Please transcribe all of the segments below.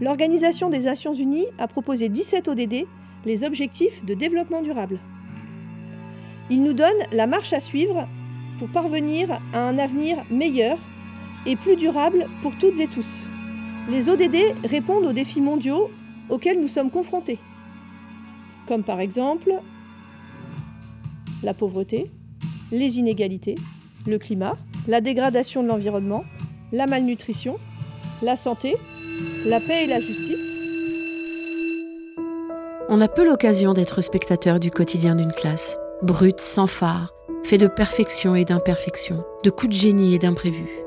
l'Organisation des Nations Unies a proposé 17 ODD, les objectifs de développement durable. Ils nous donnent la marche à suivre pour parvenir à un avenir meilleur et plus durable pour toutes et tous. Les ODD répondent aux défis mondiaux auxquels nous sommes confrontés, comme par exemple la pauvreté, les inégalités, le climat, la dégradation de l'environnement, la malnutrition, la santé, la paix et la justice. On a peu l'occasion d'être spectateur du quotidien d'une classe, brute, sans phare, fait de perfection et d'imperfection, de coups de génie et d'imprévus.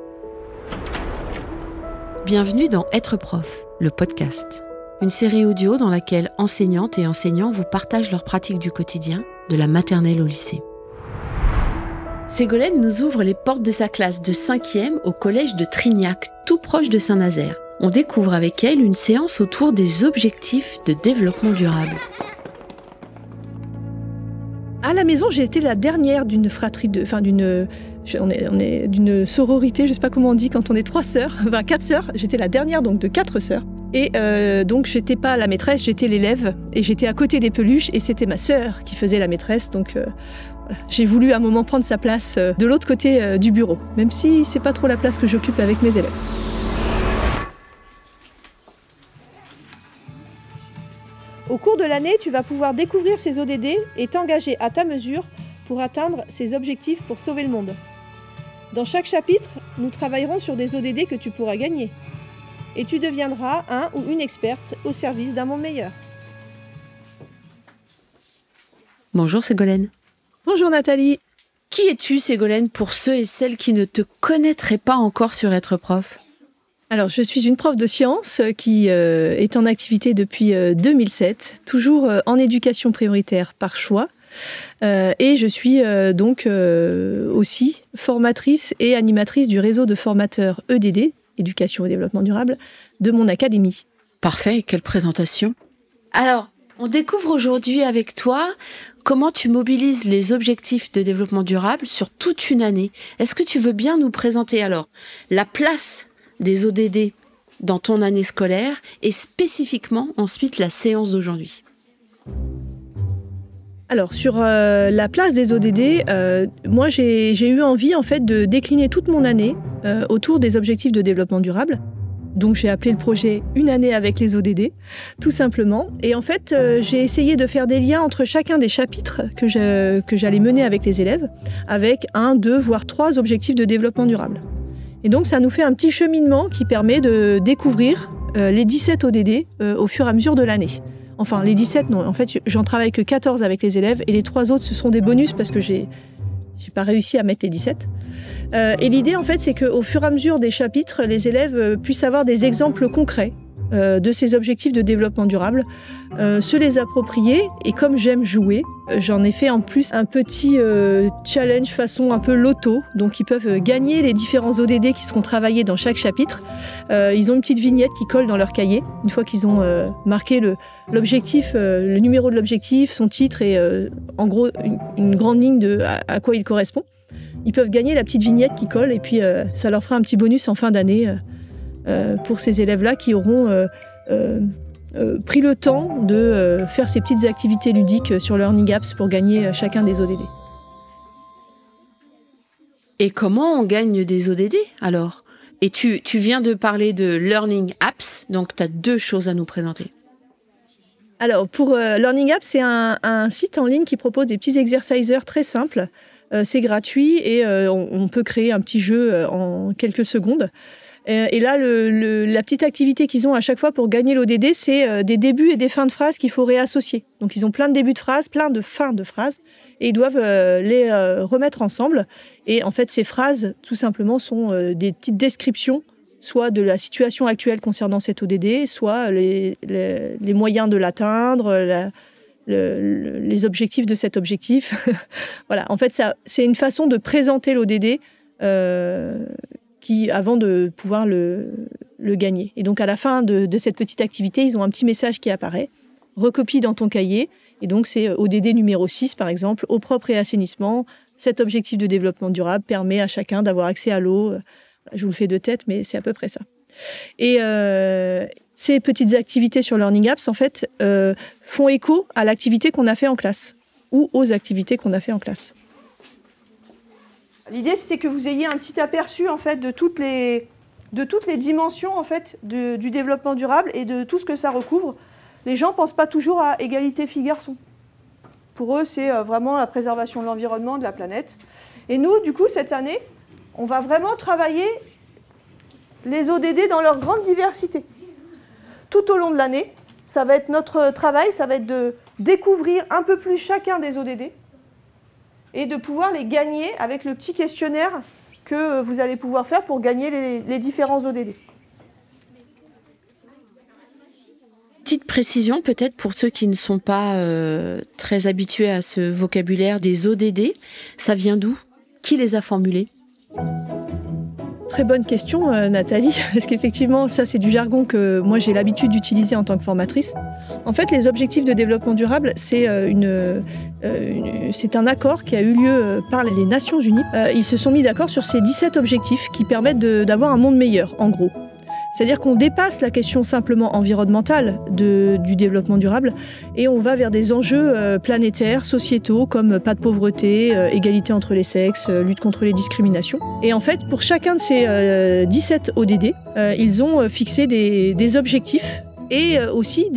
Bienvenue dans Être prof, le podcast. Une série audio dans laquelle enseignantes et enseignants vous partagent leurs pratiques du quotidien, de la maternelle au lycée. Ségolène nous ouvre les portes de sa classe de 5e au collège de Trignac, tout proche de Saint-Nazaire. On découvre avec elle une séance autour des objectifs de développement durable. À la maison, j'ai été la dernière d'une fratrie d'une sororité, je sais pas comment on dit quand on est 3 sœurs, 4 sœurs. J'étais la dernière donc de 4 sœurs. Et donc j'étais pas la maîtresse, j'étais l'élève et j'étais à côté des peluches et c'était ma sœur qui faisait la maîtresse. Donc voilà. J'ai voulu à un moment prendre sa place de l'autre côté du bureau, même si c'est pas trop la place que j'occupe avec mes élèves. Au cours de l'année, tu vas pouvoir découvrir ces ODD et t'engager à ta mesure pour atteindre ces objectifs pour sauver le monde. Dans chaque chapitre, nous travaillerons sur des ODD que tu pourras gagner. Et tu deviendras un ou une experte au service d'un monde meilleur. Bonjour Ségolène. Bonjour Nathalie. Qui es-tu Ségolène pour ceux et celles qui ne te connaîtraient pas encore sur Être prof ? Alors, je suis une prof de sciences qui est en activité depuis 2007, toujours en éducation prioritaire par choix. Et je suis donc aussi formatrice et animatrice du réseau de formateurs EDD, Éducation et Développement Durable, de mon académie. Parfait, quelle présentation. Alors, on découvre aujourd'hui avec toi comment tu mobilises les objectifs de développement durable sur toute une année. Est-ce que tu veux bien nous présenter alors la place des ODD dans ton année scolaire et spécifiquement ensuite la séance d'aujourd'hui? Alors sur la place des ODD, moi j'ai eu envie en fait de décliner toute mon année autour des objectifs de développement durable. Donc j'ai appelé le projet Une année avec les ODD, tout simplement. Et en fait, j'ai essayé de faire des liens entre chacun des chapitres que j'allais mener avec les élèves, avec 1, 2, voire 3 objectifs de développement durable. Et donc ça nous fait un petit cheminement qui permet de découvrir les 17 ODD au fur et à mesure de l'année. Enfin, les 17, non, en fait, j'en travaille que 14 avec les élèves et les 3 autres, ce sont des bonus parce que j'ai pas réussi à mettre les 17. Et l'idée, en fait, c'est qu'au fur et à mesure des chapitres, les élèves puissent avoir des exemples concrets de ces objectifs de développement durable, se les approprier. Et comme j'aime jouer, j'en ai fait en plus un petit challenge façon un peu loto. Donc ils peuvent gagner les différents ODD qui seront travaillés dans chaque chapitre. Ils ont une petite vignette qui colle dans leur cahier. Une fois qu'ils ont marqué l'objectif, le numéro de l'objectif, son titre et en gros une grande ligne de à quoi il correspond, ils peuvent gagner la petite vignette qui colle et puis ça leur fera un petit bonus en fin d'année pour ces élèves-là qui auront pris le temps de faire ces petites activités ludiques sur Learning Apps pour gagner chacun des ODD. Et comment on gagne des ODD alors ? Et tu viens de parler de Learning Apps, donc tu as 2 choses à nous présenter. Alors pour Learning Apps, c'est un site en ligne qui propose des petits exercicers très simples. C'est gratuit et on peut créer un petit jeu en quelques secondes. Et là, la petite activité qu'ils ont à chaque fois pour gagner l'ODD, c'est des débuts et des fins de phrases qu'il faut réassocier. Donc, ils ont plein de débuts de phrases, plein de fins de phrases, et ils doivent les remettre ensemble. Et en fait, ces phrases, tout simplement, sont des petites descriptions, soit de la situation actuelle concernant cet ODD, soit les moyens de l'atteindre, les objectifs de cet objectif. Voilà. En fait, c'est une façon de présenter l'ODD avant de pouvoir le gagner. Et donc, à la fin de cette petite activité, ils ont un petit message qui apparaît, recopie dans ton cahier. Et donc, c'est ODD numéro 6, par exemple, eau propre et assainissement. Cet objectif de développement durable permet à chacun d'avoir accès à l'eau. Je vous le fais de tête, mais c'est à peu près ça. Et ces petites activités sur Learning Apps, en fait, font écho à l'activité qu'on a fait en classe ou aux activités qu'on a fait en classe. L'idée, c'était que vous ayez un petit aperçu en fait, de toutes les dimensions en fait, du développement durable et de tout ce que ça recouvre. Les gens ne pensent pas toujours à égalité filles-garçons. Pour eux, c'est vraiment la préservation de l'environnement, de la planète. Et nous, du coup, cette année, on va vraiment travailler les ODD dans leur grande diversité. Tout au long de l'année, ça va être notre travail, ça va être de découvrir un peu plus chacun des ODD et de pouvoir les gagner avec le petit questionnaire que vous allez pouvoir faire pour gagner les différents ODD. Petite précision peut-être pour ceux qui ne sont pas très habitués à ce vocabulaire des ODD, ça vient d'où? Qui les a formulés? Très bonne question, Nathalie, parce qu'effectivement, ça, c'est du jargon que moi, j'ai l'habitude d'utiliser en tant que formatrice. En fait, les objectifs de développement durable, c'est un accord qui a eu lieu par les Nations Unies. Ils se sont mis d'accord sur ces 17 objectifs qui permettent d'avoir un monde meilleur, en gros. C'est-à-dire qu'on dépasse la question simplement environnementale du développement durable et on va vers des enjeux planétaires, sociétaux, comme pas de pauvreté, égalité entre les sexes, lutte contre les discriminations. Et en fait, pour chacun de ces 17 ODD, ils ont fixé des objectifs et aussi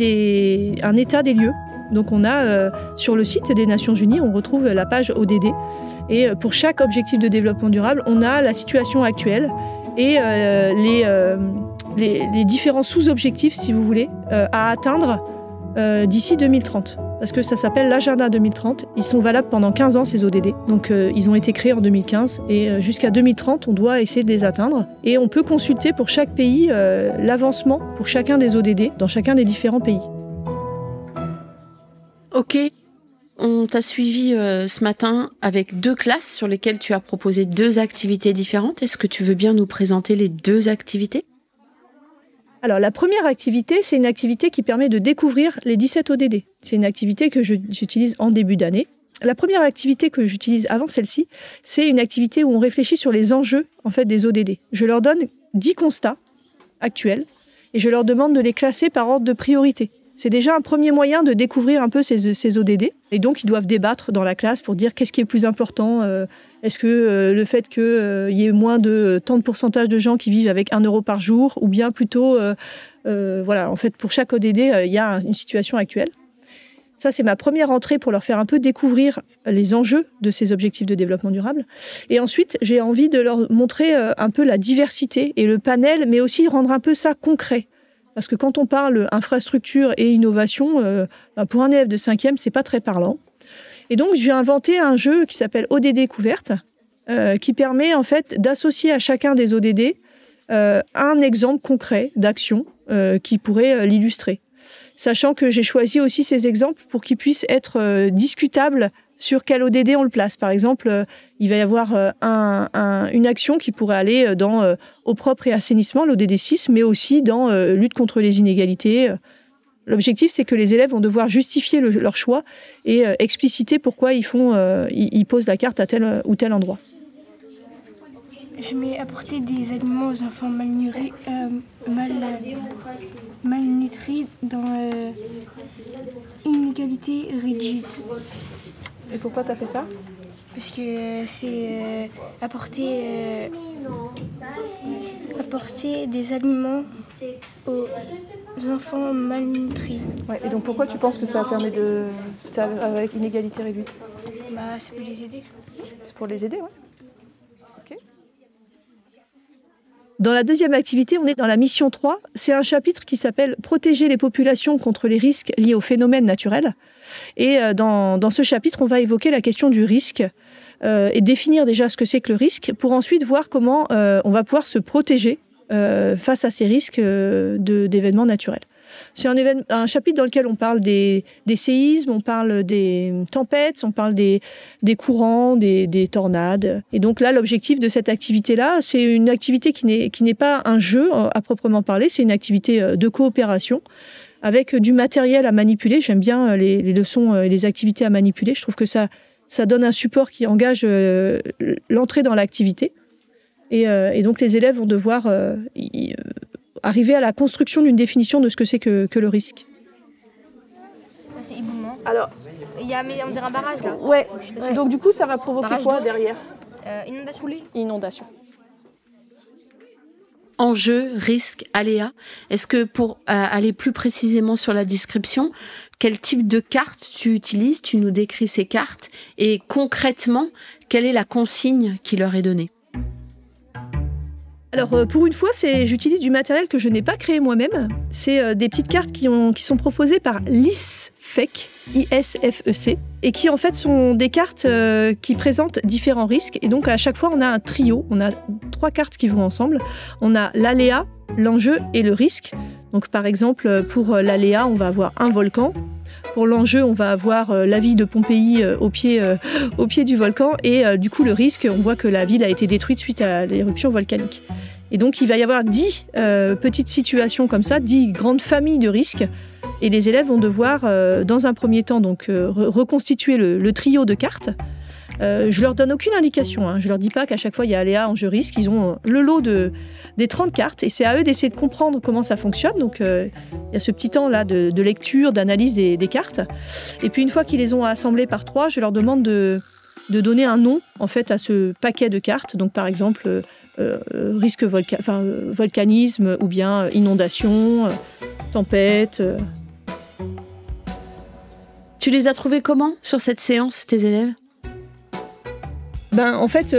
un état des lieux. Donc on a sur le site des Nations Unies, on retrouve la page ODD. Et pour chaque objectif de développement durable, on a la situation actuelle et les différents sous-objectifs, si vous voulez, à atteindre d'ici 2030. Parce que ça s'appelle l'agenda 2030. Ils sont valables pendant 15 ans, ces ODD. Donc ils ont été créés en 2015 et jusqu'à 2030, on doit essayer de les atteindre. Et on peut consulter pour chaque pays l'avancement pour chacun des ODD dans chacun des différents pays. Ok, on t'a suivi ce matin avec 2 classes sur lesquelles tu as proposé 2 activités différentes. Est-ce que tu veux bien nous présenter les 2 activités ? Alors la première activité, c'est une activité qui permet de découvrir les 17 ODD. C'est une activité que j'utilise en début d'année. La première activité que j'utilise avant celle-ci, c'est une activité où on réfléchit sur les enjeux en fait, des ODD. Je leur donne 10 constats actuels et je leur demande de les classer par ordre de priorité. C'est déjà un premier moyen de découvrir un peu ces ODD. Et donc, ils doivent débattre dans la classe pour dire qu'est-ce qui est le plus important. Est-ce que le fait qu'il y ait moins de tant de pourcentage de gens qui vivent avec 1 euro par jour, ou bien plutôt, voilà, en fait, pour chaque ODD, il y a une situation actuelle. Ça, c'est ma première entrée pour leur faire un peu découvrir les enjeux de ces objectifs de développement durable. Et ensuite, j'ai envie de leur montrer un peu la diversité et le panel, mais aussi rendre un peu ça concret. Parce que quand on parle infrastructure et innovation, pour un élève de 5e, c'est pas très parlant. Et donc, j'ai inventé un jeu qui s'appelle ODD Découverte, qui permet en fait d'associer à chacun des ODD un exemple concret d'action qui pourrait l'illustrer. Sachant que j'ai choisi aussi ces exemples pour qu'ils puissent être discutables sur quel ODD on le place. Par exemple, il va y avoir une action qui pourrait aller dans eau propre et assainissement, l'ODD 6, mais aussi dans lutte contre les inégalités. L'objectif, c'est que les élèves vont devoir justifier leur choix et expliciter pourquoi ils posent la carte à tel ou tel endroit. Je mets apporter des aliments aux enfants malnutris dans inégalité réduite. Et pourquoi tu as fait ça ? Parce que c'est apporter des aliments aux enfants malnutris. Ouais, et donc pourquoi tu penses que ça permet avec inégalité réduite ? Ça peut les aider. C'est pour les aider, ouais. Ok. Dans la deuxième activité, on est dans la mission 3. C'est un chapitre qui s'appelle « Protéger les populations contre les risques liés aux phénomènes naturels ». Et dans ce chapitre, on va évoquer la question du risque et définir déjà ce que c'est que le risque pour ensuite voir comment on va pouvoir se protéger face à ces risques d'événements naturels. C'est un chapitre dans lequel on parle des séismes, on parle des tempêtes, on parle des courants, des tornades. Et donc là, l'objectif de cette activité-là, c'est une activité qui n'est pas un jeu à proprement parler, c'est une activité de coopération avec du matériel à manipuler. J'aime bien les leçons et les activités à manipuler. Je trouve que ça donne un support qui engage l'entrée dans l'activité. Et donc les élèves vont devoir arriver à la construction d'une définition de ce que c'est que le risque. C'est éboulement. Alors, Mais on dirait un barrage là. ouais. Donc du coup, ça va provoquer Barrage quoi d'eau. derrière? Inondation. Inondation. Enjeux, risques, aléas. Est-ce que pour aller plus précisément sur la description, quel type de carte tu utilises? Tu nous décris ces cartes et concrètement, quelle est la consigne qui leur est donnée? Alors pour une fois, j'utilise du matériel que je n'ai pas créé moi-même. C'est des petites cartes qui sont proposées par l'ISFEC, ISFEC, et qui en fait sont des cartes qui présentent différents risques. Et donc à chaque fois, on a un trio, on a 3 cartes qui vont ensemble. On a l'aléa, l'enjeu et le risque. Donc par exemple, pour l'aléa, on va avoir un volcan. Pour l'enjeu, on va avoir la ville de Pompéi au pied du volcan. Et du coup, le risque, on voit que la ville a été détruite suite à l'éruption volcanique. Et donc, il va y avoir 10 petites situations comme ça, 10 grandes familles de risques. Et les élèves vont devoir, dans un premier temps, donc, reconstituer le trio de cartes. Je leur donne aucune indication. Hein. Je leur dis pas qu'à chaque fois, il y a aléa, enjeu, risque. Ils ont le lot des 30 cartes. Et c'est à eux d'essayer de comprendre comment ça fonctionne. Donc, il y a ce petit temps-là de lecture, d'analyse des cartes. Et puis, une fois qu'ils les ont assemblées par 3, je leur demande de donner un nom, en fait, à ce paquet de cartes. Donc, par exemple... risque volcanisme ou bien inondation, tempête. Tu les as trouvés comment sur cette séance, tes élèves? En fait,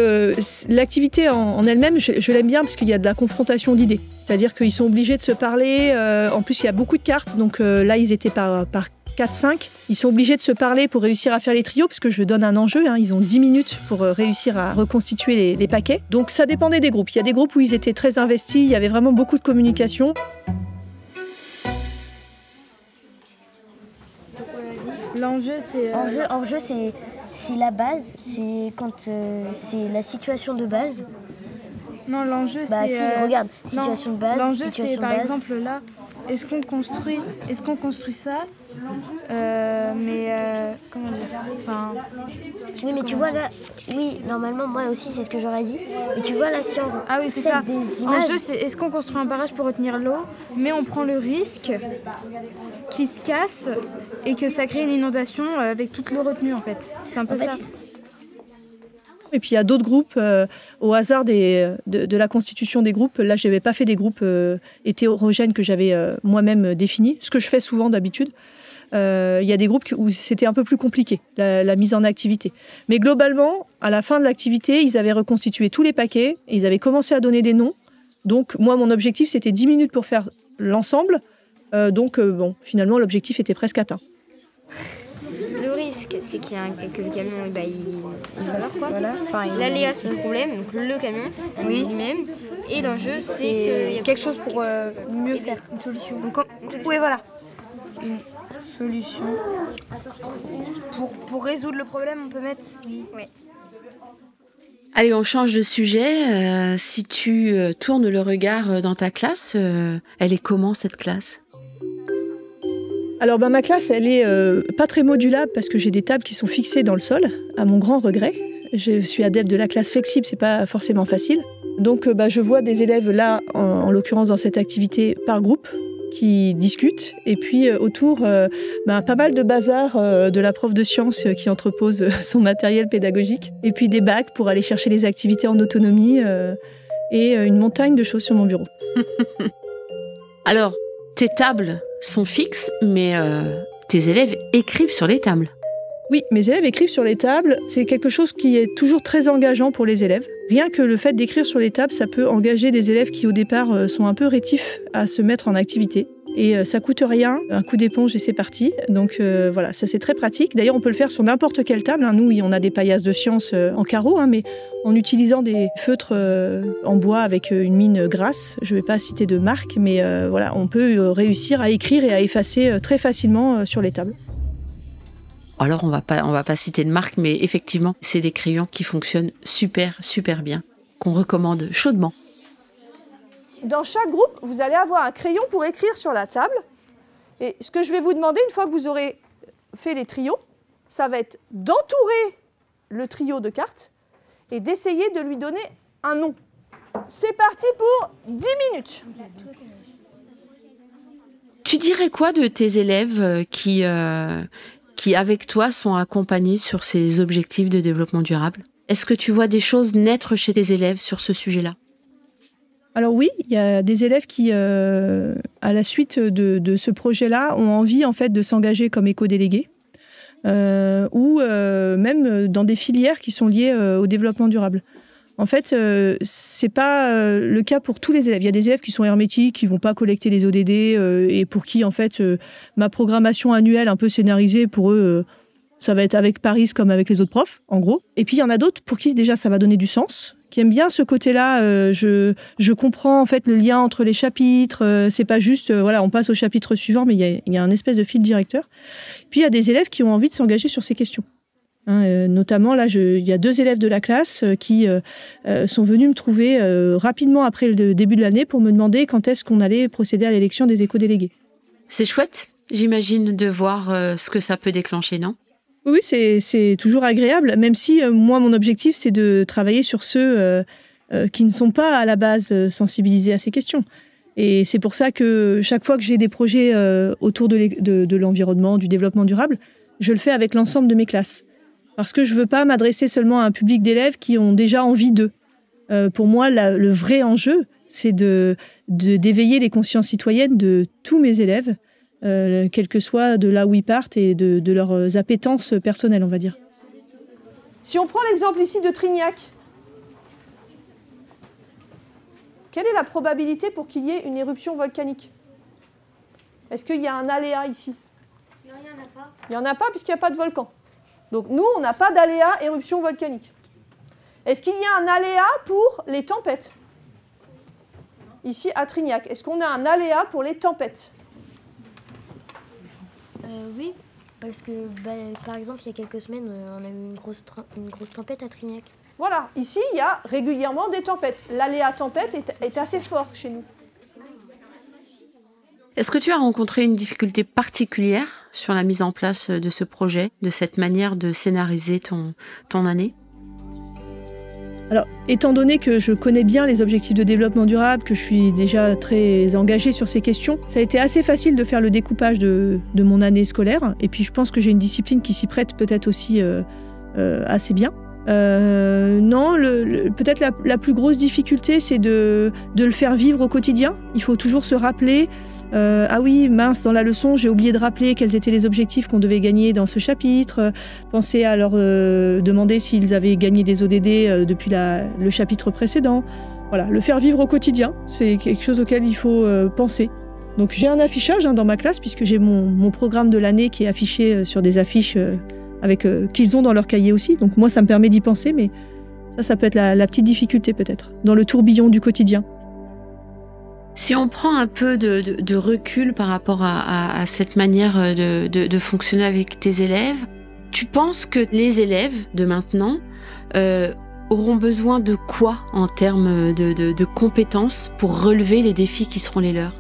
l'activité en elle-même, je l'aime bien parce qu'il y a de la confrontation d'idées. C'est-à-dire qu'ils sont obligés de se parler. En plus, il y a beaucoup de cartes. Donc là, ils étaient par 4-5. Ils sont obligés de se parler pour réussir à faire les trios, parce que je donne un enjeu. Hein, ils ont 10 minutes pour réussir à reconstituer les paquets. Donc ça dépendait des groupes. Il y a des groupes où ils étaient très investis, il y avait vraiment beaucoup de communication. L'enjeu, c'est... Enjeu, c'est la base, c'est quand c'est la situation de base. Non, l'enjeu, c'est... Si, regarde, situation de base. L'enjeu, c'est par exemple là, est-ce qu'on construit ça comment dire, oui, mais tu vois là, oui, normalement, moi aussi, c'est ce que j'aurais dit. Mais tu vois là, si on... Ah oui, c'est ça. L'enjeu, c'est est-ce qu'on construit un barrage pour retenir l'eau, mais on prend le risque qu'il se casse et que ça crée une inondation avec toute l'eau retenue, en fait. C'est un peu ça. Et puis il y a d'autres groupes, au hasard de la constitution des groupes. Là, je n'avais pas fait des groupes hétérogènes que j'avais moi-même définis, ce que je fais souvent d'habitude. Il y a des groupes où c'était un peu plus compliqué, la mise en activité. Mais globalement, à la fin de l'activité, ils avaient reconstitué tous les paquets, et ils avaient commencé à donner des noms. Donc moi, mon objectif, c'était 10 minutes pour faire l'ensemble. Finalement, l'objectif était presque atteint. Le risque, c'est que le camion il meurt, quoi. L'aléa, c'est le problème, donc le camion lui-même. Et l'enjeu, c'est qu'il y a quelque chose pour mieux faire. Une solution. Donc, oui, voilà. Une solution. Pour résoudre le problème, on peut mettre... Ouais. Allez, on change de sujet. Si tu tournes le regard dans ta classe, elle est comment cette classe ? Alors ma classe, elle est pas très modulable parce que j'ai des tables qui sont fixées dans le sol, à mon grand regret. Je suis adepte de la classe flexible, c'est pas forcément facile. Donc je vois des élèves là, en l'occurrence dans cette activité, par groupe, qui discutent. Et puis autour, pas mal de bazar de la prof de sciences qui entrepose son matériel pédagogique. Et puis des bacs pour aller chercher les activités en autonomie et une montagne de choses sur mon bureau. Alors, tes tables sont fixes, mais tes élèves écrivent sur les tables. Oui, mes élèves écrivent sur les tables. C'est quelque chose qui est toujours très engageant pour les élèves. Rien que le fait d'écrire sur les tables, ça peut engager des élèves qui, au départ, sont un peu rétifs à se mettre en activité. Et ça coûte rien, un coup d'éponge et c'est parti. Donc voilà, ça c'est très pratique. D'ailleurs, on peut le faire sur n'importe quelle table. Nous, on a des paillasses de science en carreau, mais en utilisant des feutres en bois avec une mine grasse. Je ne vais pas citer de marque, mais voilà, on peut réussir à écrire et à effacer très facilement sur les tables. Alors, on va pas citer de marque, mais effectivement, c'est des crayons qui fonctionnent super, super bien, qu'on recommande chaudement. Dans chaque groupe, vous allez avoir un crayon pour écrire sur la table. Et ce que je vais vous demander, une fois que vous aurez fait les trios, ça va être d'entourer le trio de cartes et d'essayer de lui donner un nom. C'est parti pour 10 minutes. Tu dirais quoi de tes élèves qui, avec toi, sont accompagnés sur ces objectifs de développement durable? Est-ce que tu vois des choses naître chez tes élèves sur ce sujet-là? Alors oui, il y a des élèves qui, à la suite de ce projet-là, ont envie en fait de s'engager comme éco-délégués ou même dans des filières qui sont liées au développement durable. En fait, c'est pas le cas pour tous les élèves. Il y a des élèves qui sont hermétiques, qui vont pas collecter les ODD et pour qui, en fait, ma programmation annuelle un peu scénarisée, pour eux, ça va être avec Paris comme avec les autres profs, en gros. Et puis, il y en a d'autres pour qui, déjà, ça va donner du sens, qui aiment bien ce côté-là. Je comprends, en fait, le lien entre les chapitres. C'est pas juste, voilà, on passe au chapitre suivant, mais il y a un espèce de fil directeur. Puis, il y a des élèves qui ont envie de s'engager sur ces questions. Notamment, là, il y a 2 élèves de la classe qui sont venus me trouver rapidement après le début de l'année pour me demander quand est-ce qu'on allait procéder à l'élection des éco-délégués. C'est chouette, j'imagine, de voir ce que ça peut déclencher, non? Oui, c'est toujours agréable, même si moi, mon objectif, c'est de travailler sur ceux qui ne sont pas à la base sensibilisés à ces questions. Et c'est pour ça que chaque fois que j'ai des projets autour de l'environnement, du développement durable, je le fais avec l'ensemble de mes classes. Parce que je ne veux pas m'adresser seulement à un public d'élèves qui ont déjà envie d'eux. Pour moi, le vrai enjeu, c'est d'éveiller les consciences citoyennes de tous mes élèves, quel que soit de là où ils partent et de leurs appétences personnelles, on va dire. Si on prend l'exemple ici de Trignac, quelle est la probabilité pour qu'il y ait une éruption volcanique? Est-ce qu'il y a un aléa ici? Non, il n'y en a pas. Il n'y en a pas puisqu'il n'y a pas de volcan. Donc nous, on n'a pas d'aléa éruption volcanique. Est-ce qu'il y a un aléa pour les tempêtes? Ici, à Trignac, est-ce qu'on a un aléa pour les tempêtes? Oui, parce que par exemple, il y a quelques semaines, on a eu une grosse tempête à Trignac. Voilà, ici, il y a régulièrement des tempêtes. L'aléa tempête est assez fort chez nous. Est-ce que tu as rencontré une difficulté particulière sur la mise en place de ce projet, de cette manière de scénariser ton année? Alors, étant donné que je connais bien les objectifs de développement durable, que je suis déjà très engagée sur ces questions, ça a été assez facile de faire le découpage de mon année scolaire. Et puis, je pense que j'ai une discipline qui s'y prête peut-être aussi assez bien. Non, peut-être la plus grosse difficulté, c'est de le faire vivre au quotidien. Il faut toujours se rappeler, ah oui, mince, dans la leçon, j'ai oublié de rappeler quels étaient les objectifs qu'on devait gagner dans ce chapitre. Penser à leur demander s'ils avaient gagné des ODD depuis le chapitre précédent. Voilà, le faire vivre au quotidien, c'est quelque chose auquel il faut penser. Donc j'ai un affichage dans ma classe, puisque j'ai mon programme de l'année qui est affiché sur des affiches qu'ils ont dans leur cahier aussi. Donc moi, ça me permet d'y penser, mais ça peut être la petite difficulté peut-être, dans le tourbillon du quotidien. Si on prend un peu de recul par rapport à cette manière de fonctionner avec tes élèves, tu penses que les élèves de maintenant auront besoin de quoi en termes de compétences pour relever les défis qui seront les leurs?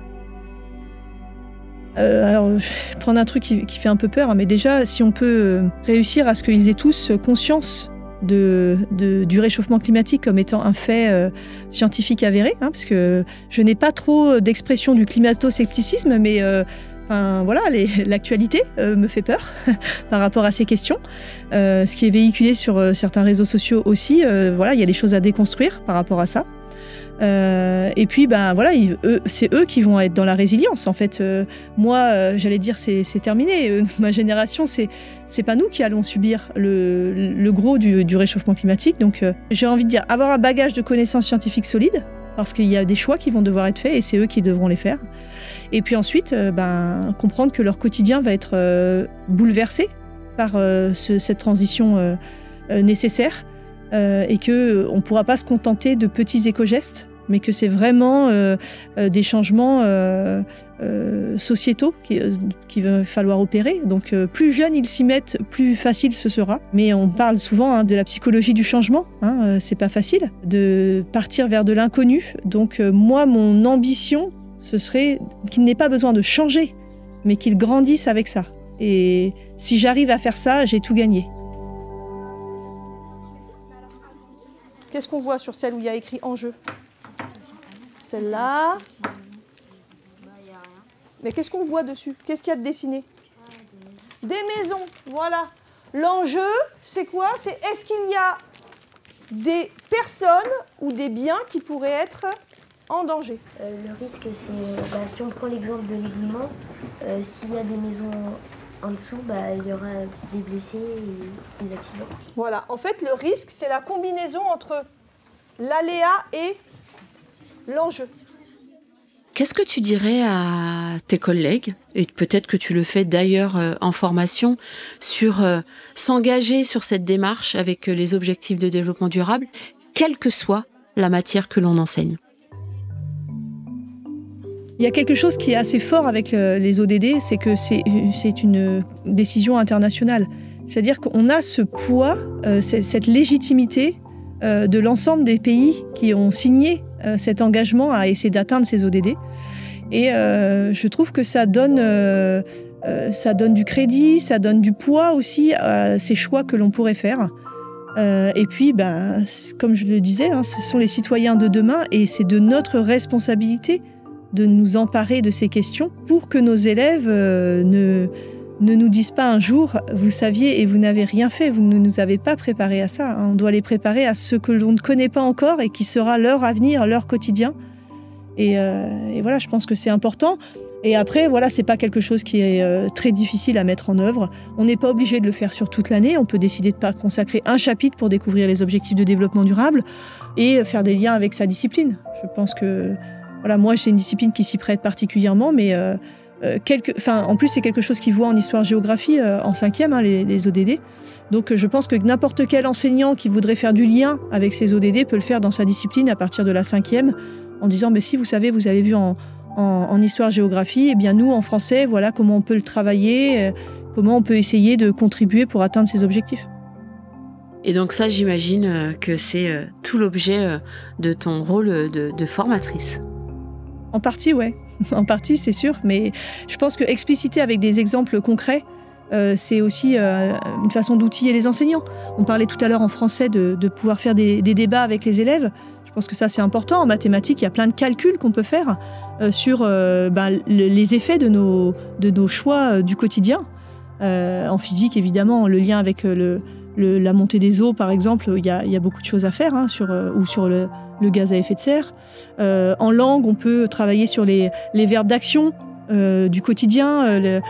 Alors, je vais prendre un truc qui fait un peu peur, mais déjà, si on peut réussir à ce qu'ils aient tous conscience du réchauffement climatique comme étant un fait scientifique avéré, parce que je n'ai pas trop d'expression du climato-scepticisme, mais voilà, l'actualité me fait peur par rapport à ces questions. Ce qui est véhiculé sur certains réseaux sociaux aussi, voilà, il y a des choses à déconstruire par rapport à ça. Et puis, voilà, c'est eux qui vont être dans la résilience. En fait, moi, j'allais dire, c'est terminé. Ma génération, c'est pas nous qui allons subir le gros du réchauffement climatique. Donc, j'ai envie de dire, avoir un bagage de connaissances scientifiques solides, parce qu'il y a des choix qui vont devoir être faits et c'est eux qui devront les faire. Et puis ensuite, comprendre que leur quotidien va être bouleversé par cette transition nécessaire. Et qu'on ne pourra pas se contenter de petits éco-gestes, mais que c'est vraiment des changements sociétaux qu'il va falloir opérer. Donc plus jeunes ils s'y mettent, plus facile ce sera. Mais on parle souvent de la psychologie du changement, c'est pas facile de partir vers de l'inconnu. Donc moi, mon ambition, ce serait qu'il n'ait pas besoin de changer, mais qu'il grandisse avec ça. Et si j'arrive à faire ça, j'ai tout gagné. Qu'est-ce qu'on voit sur celle où il y a écrit enjeu? Celle-là. Mais qu'est-ce qu'on voit dessus? Qu'est-ce qu'il y a de dessiné? Des maisons, voilà. L'enjeu, c'est quoi? C'est est-ce qu'il y a des personnes ou des biens qui pourraient être en danger? Le risque, c'est, si on prend l'exemple de l'éboulement, s'il y a des maisons en dessous, il y aura des blessés et des accidents. Voilà, en fait, le risque, c'est la combinaison entre l'aléa et l'enjeu. Qu'est-ce que tu dirais à tes collègues, et peut-être que tu le fais d'ailleurs en formation, sur s'engager sur cette démarche avec les objectifs de développement durable, quelle que soit la matière que l'on enseigne? Il y a quelque chose qui est assez fort avec les ODD, c'est que c'est une décision internationale. C'est-à-dire qu'on a ce poids, cette légitimité de l'ensemble des pays qui ont signé cet engagement à essayer d'atteindre ces ODD. Et je trouve que ça donne du crédit, ça donne du poids aussi à ces choix que l'on pourrait faire. Et puis, comme je le disais, ce sont les citoyens de demain et c'est de notre responsabilité de nous emparer de ces questions pour que nos élèves ne nous disent pas un jour « vous saviez et vous n'avez rien fait, vous ne nous avez pas préparés à ça ». On doit les préparer à ce que l'on ne connaît pas encore et qui sera leur avenir, leur quotidien. Et voilà, je pense que c'est important. Et après, voilà, c'est pas quelque chose qui est très difficile à mettre en œuvre. On n'est pas obligé de le faire sur toute l'année. On peut décider de pas consacrer un chapitre pour découvrir les objectifs de développement durable et faire des liens avec sa discipline. Je pense que, voilà, moi, c'est une discipline qui s'y prête particulièrement, mais en plus, c'est quelque chose qu'ils voient en histoire-géographie en 5e, les ODD. Donc, je pense que n'importe quel enseignant qui voudrait faire du lien avec ces ODD peut le faire dans sa discipline à partir de la 5e, en disant « si vous savez, vous avez vu en histoire-géographie, eh bien nous, en français, voilà comment on peut le travailler, comment on peut essayer de contribuer pour atteindre ces objectifs. » Et donc ça, j'imagine que c'est tout l'objet de ton rôle de formatrice. En partie, ouais. En partie, c'est sûr. Mais je pense que expliciter avec des exemples concrets, c'est aussi une façon d'outiller les enseignants. On parlait tout à l'heure en français de pouvoir faire des débats avec les élèves. Je pense que ça, c'est important. En mathématiques, il y a plein de calculs qu'on peut faire sur les effets de nos choix du quotidien. En physique, évidemment, le lien avec la montée des eaux, par exemple, il y a beaucoup de choses à faire sur le gaz à effet de serre. En langue, on peut travailler sur les verbes d'action du quotidien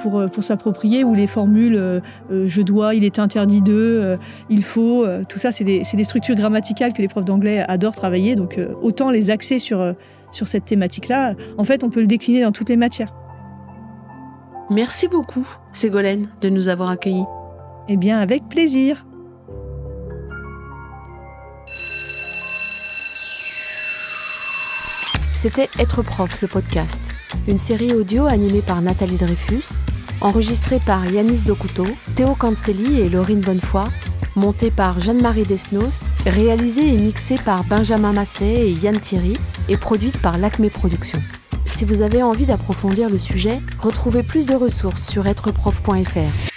pour s'approprier, ou les formules je dois, il est interdit de, il faut. Tout ça, c'est des structures grammaticales que les profs d'anglais adorent travailler. Donc, autant les axer sur cette thématique-là. En fait, on peut le décliner dans toutes les matières. Merci beaucoup, Ségolène, de nous avoir accueillis. Eh bien, avec plaisir. C'était Être prof, le podcast. Une série audio animée par Nathalie Dreyfus, enregistrée par Yanis Dokuto, Théo Cancelli et Laurine Bonnefoy, montée par Jeanne-Marie Desnos, réalisée et mixée par Benjamin Masset et Yann Thierry, et produite par l'Acme Productions. Si vous avez envie d'approfondir le sujet, retrouvez plus de ressources sur êtreprof.fr.